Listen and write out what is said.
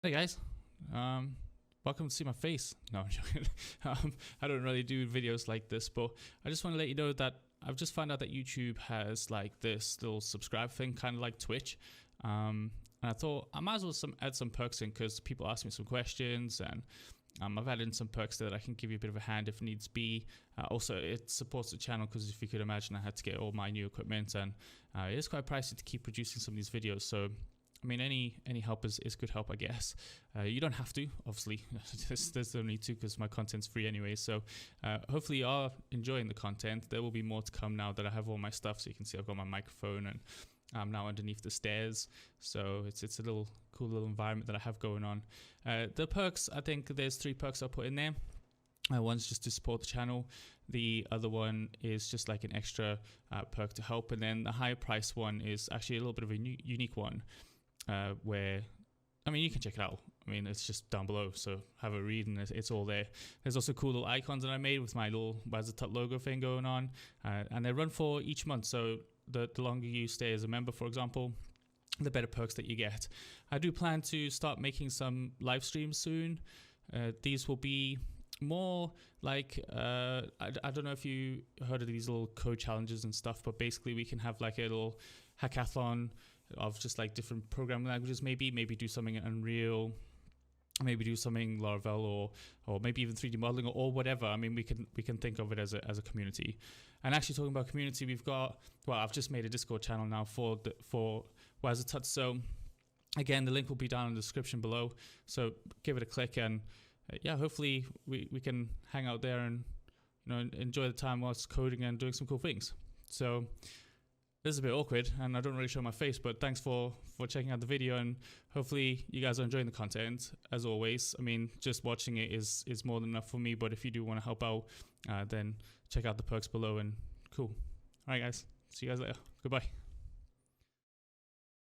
Hey guys, welcome to see my face. No, I'm joking. I don't really do videos like this, but I just want to let you know that I've just found out that YouTube has like this little subscribe thing, kind of like Twitch. And I thought I might as well add some perks in because people ask me some questions, and I've added in some perks there that I can give you a bit of a hand if needs be. Also, it supports the channel because if you could imagine, I had to get all my new equipment, and it is quite pricey to keep producing some of these videos. So I mean, any help is good help, I guess. You don't have to, obviously. There's no need to because my content's free anyway. So hopefully you are enjoying the content. There will be more to come now that I have all my stuff. So you can see I've got my microphone and I'm now underneath the stairs. So it's a little cool little environment that I have going on. The perks, I think there's 3 perks I'll put in there. One's just to support the channel. The other one is just like an extra perk to help. And then the higher price one is actually a little bit of a unique one. Where, I mean, you can check it out. I mean, it's just down below, so have a read and it's all there. There's also cool little icons that I made with my little WazzaTut logo thing going on, and they run for each month. So the longer you stay as a member, for example, the better perks that you get. I do plan to start making some live streams soon. These will be more like I don't know if you heard of these little code challenges and stuff, but basically we can have like a little hackathon of just like different programming languages, maybe do something in Unreal, maybe do something Laravel, or maybe even 3D modeling or whatever. I mean, we can think of it as a community. And actually talking about community, we've got, well, I've just made a Discord channel now for WazzaTut. So again, the link will be down in the description below. So give it a click, and yeah, hopefully we can hang out there and enjoy the time whilst coding and doing some cool things. So this is a bit awkward and I don't really show my face, but thanks for checking out the video, and hopefully you guys are enjoying the content. As always, I mean, just watching it is more than enough for me, but if you do want to help out, then check out the perks below, and cool. All right guys, see you guys later. Goodbye.